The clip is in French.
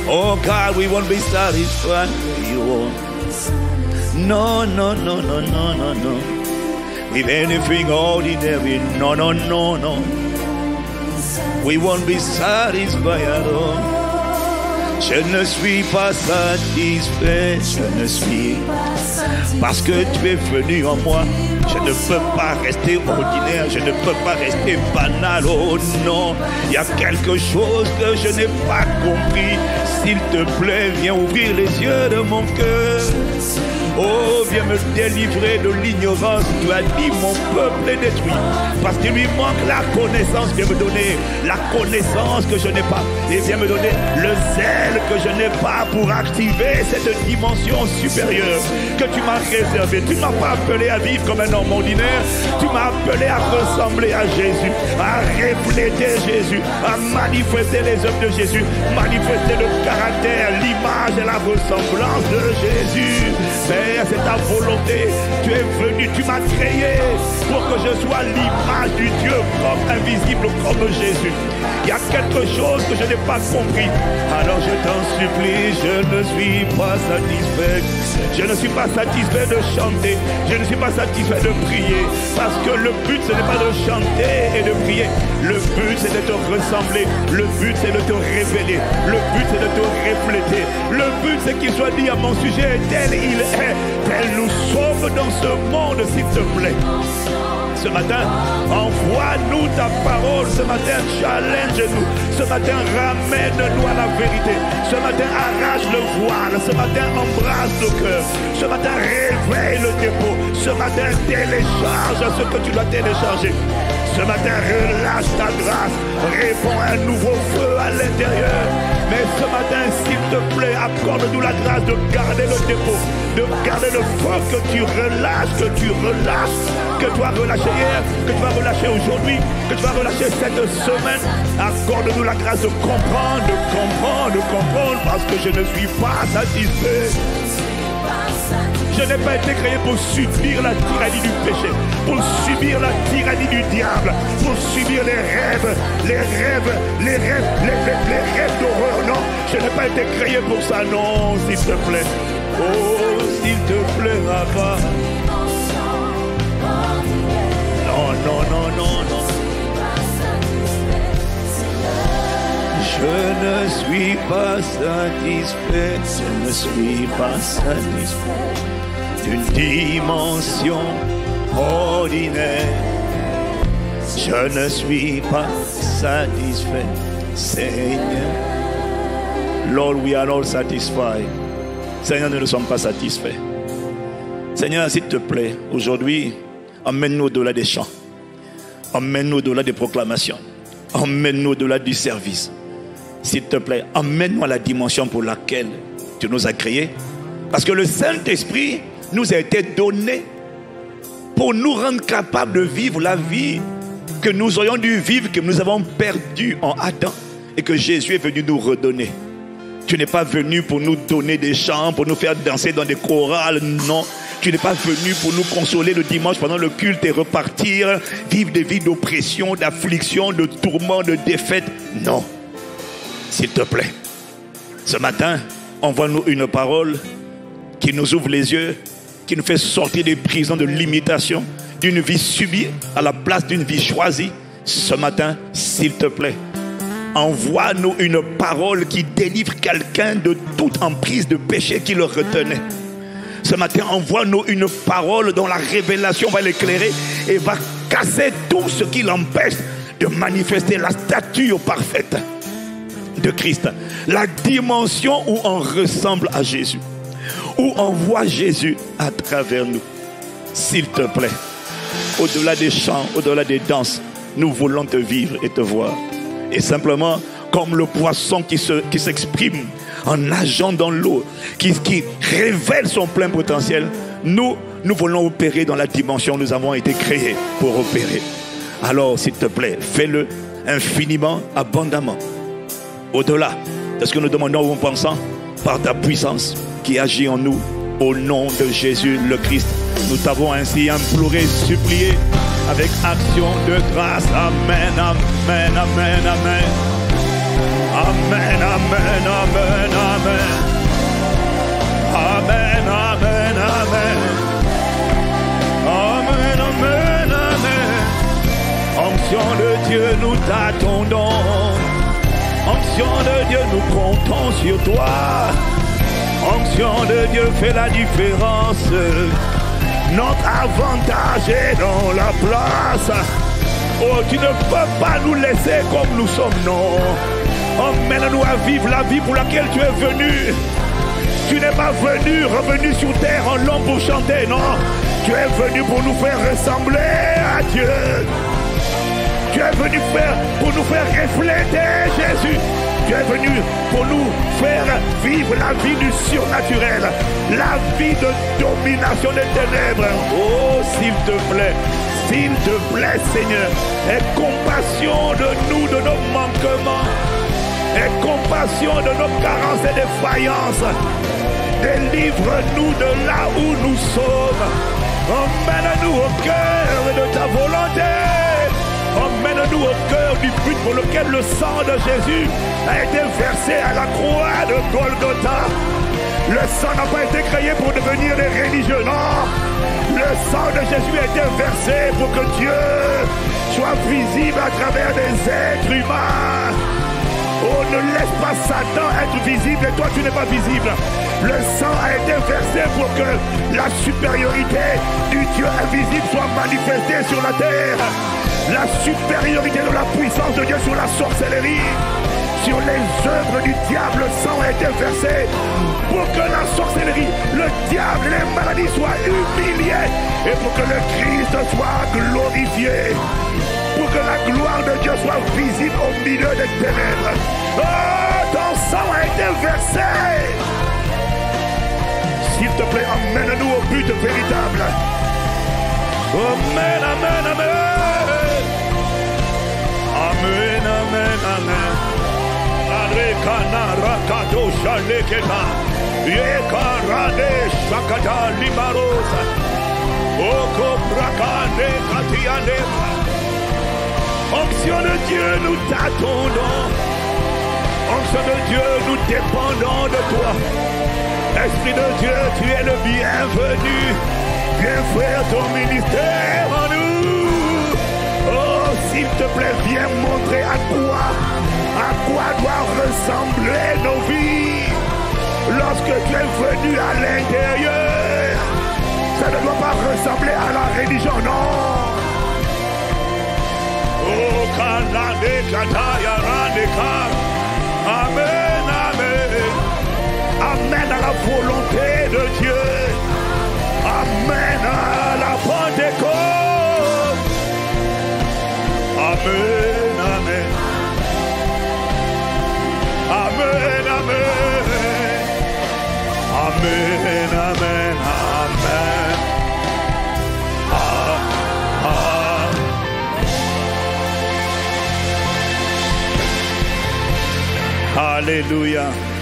Oh God, we won't be satisfied. No, no, no, no, no, no, no. With anything ordinary, no, no, no, no. We won't be satisfied at all. Je ne suis pas satisfait, je ne suis parce que tu es venu en moi. Je ne peux pas rester ordinaire, je ne peux pas rester banal. Oh non, il y a quelque chose que je n'ai pas compris. S'il te plaît, viens ouvrir les yeux de mon cœur. Oh, viens me délivrer de l'ignorance. Tu as dit, mon peuple est détruit parce qu'il lui manque la connaissance. Viens me donner la connaissance que je n'ai pas. Et viens me donner le zèle que je n'ai pas pour activer cette dimension supérieure que tu m'as réservée. Tu ne m'as pas appelé à vivre comme un homme ordinaire. Tu m'as appelé à ressembler à Jésus, à refléter Jésus, à manifester les œuvres de Jésus, manifester le caractère, l'image et la ressemblance de Jésus. Père, c'est ta volonté. Tu es venu, tu m'as créé pour que je sois l'image du Dieu comme invisible comme Jésus. Il y a quelque chose que je n'ai pas compris. Alors je t'en supplie, je ne suis pas satisfait. Je ne suis pas satisfait de chanter. Je ne suis pas satisfait de prier. Parce que le but, ce n'est pas de chanter et de prier. Le but, c'est de te ressembler. Le but, c'est de te révéler. Le but, c'est de te refléter. Le but, c'est qu'il soit dit à mon sujet, tel il est, tel nous sauve dans ce monde, s'il te plaît. Ce matin, envoie-nous ta parole. Ce matin, challenge-nous. Ce matin, ramène-nous à la vérité. Ce matin, arrache le voile. Ce matin, embrasse le cœur. Ce matin, réveille le dépôt. Ce matin, télécharge ce que tu dois télécharger. Ce matin, relâche ta grâce. Réponds à un nouveau feu à l'intérieur. Mais ce matin, s'il te plaît, accorde-nous la grâce de garder le dépôt, de garder le feu que tu relâches, que tu as relâché hier, que tu vas relâcher aujourd'hui, que tu vas relâcher cette semaine. Accorde-nous la grâce de comprendre, parce que je ne suis pas satisfait. Je n'ai pas été créé pour subir la tyrannie du péché, pour subir la tyrannie du diable, pour subir les rêves d'horreur. Non, je n'ai pas été créé pour ça, non, s'il te plaît. Oh, s'il te plaît, Papa. Non, non, non, non, non. Je ne suis pas satisfait, je ne suis pas satisfait d'une dimension ordinaire. Je ne suis pas satisfait, Seigneur. Lord, we are all satisfied. Seigneur, nous ne sommes pas satisfaits. Seigneur, s'il te plaît, aujourd'hui, emmène-nous au-delà des chants. Emmène-nous au-delà des proclamations. Emmène-nous au-delà du service. S'il te plaît, emmène-nous à la dimension pour laquelle tu nous as créés. Parce que le Saint-Esprit nous a été donné pour nous rendre capables de vivre la vie que nous aurions dû vivre, que nous avons perdue en Adam et que Jésus est venu nous redonner. Tu n'es pas venu pour nous donner des chants, pour nous faire danser dans des chorales, non. Tu n'es pas venu pour nous consoler le dimanche pendant le culte et repartir, vivre des vies d'oppression, d'affliction, de tourment, de défaite, non. S'il te plaît, ce matin, envoie-nous une parole qui nous ouvre les yeux, qui nous fait sortir des prisons de limitation, d'une vie subie à la place d'une vie choisie. Ce matin, s'il te plaît, envoie-nous une parole qui délivre quelqu'un de toute emprise de péché qui le retenait. Ce matin, envoie-nous une parole dont la révélation va l'éclairer et va casser tout ce qui l'empêche de manifester la stature parfaite de Christ, la dimension où on ressemble à Jésus, où on voit Jésus à travers nous. S'il te plaît, au-delà des chants, au-delà des danses, nous voulons te vivre et te voir. Et simplement, comme le poisson qui s'exprime en nageant dans l'eau, qui révèle son plein potentiel, nous voulons opérer dans la dimension où nous avons été créés pour opérer. Alors, s'il te plaît, fais-le infiniment, abondamment, au-delà de ce que nous demandons ou pensons, par ta puissance qui agit en nous, au nom de Jésus le Christ. Nous t'avons ainsi imploré, supplié, avec action de grâce. Amen, amen, amen, amen. Amen, amen, amen, t'attendons. Onction de Dieu, nous comptons sur toi. Onction de Dieu fait la différence. Notre avantage est dans la place. Oh, tu ne peux pas nous laisser comme nous sommes, non. Emmène-nous à vivre la vie pour laquelle tu es venu. Tu n'es pas revenu sur terre en l'homme pour chanter, non. Tu es venu pour nous faire ressembler à Dieu. Tu es venu pour nous faire refléter Jésus. Tu es venu pour nous faire vivre la vie du surnaturel, la vie de domination des ténèbres. Oh, s'il te plaît, Seigneur, aie compassion de nous, de nos manquements, aie compassion de nos carences et défaillances. Délivre-nous de là où nous sommes. Emmène-nous au cœur de ta volonté. Emmène-nous au cœur du but pour lequel le sang de Jésus a été versé à la croix de Golgotha. Le sang n'a pas été créé pour devenir des religieux, non. Le sang de Jésus a été versé pour que Dieu soit visible à travers des êtres humains. Oh, ne laisse pas Satan être visible et toi tu n'es pas visible. Le sang a été versé pour que la supériorité du Dieu invisible soit manifestée sur la terre. La supériorité de la puissance de Dieu sur la sorcellerie, sur les œuvres du diable, le sang a été versé pour que la sorcellerie, le diable et les maladies soient humiliés et pour que le Christ soit glorifié, pour que la gloire de Dieu soit visible au milieu des ténèbres. Oh, ton sang a été versé. S'il te plaît, emmène-nous au but véritable. Amen, amen, amen. Amen, amen, amen. Arekana rakado shaleketa. Yekarade shakata limarosa. Oko brakane katiane. Onction de Dieu, nous t'attendons. Onction de Dieu, nous dépendons de toi. Esprit de Dieu, tu es le bienvenu. Viens faire ton ministère en nous. Oh, s'il te plaît, viens montrer à quoi doivent ressembler nos vies. Lorsque tu es venu à l'intérieur, ça ne doit pas ressembler à la religion, non. Oh, kanade kataya radeka. Amen, amen. Amen à la volonté de Dieu. Amen à la Pentecôte. Amen, amen. Amen, amen. Amen, amen, amen. Alléluia.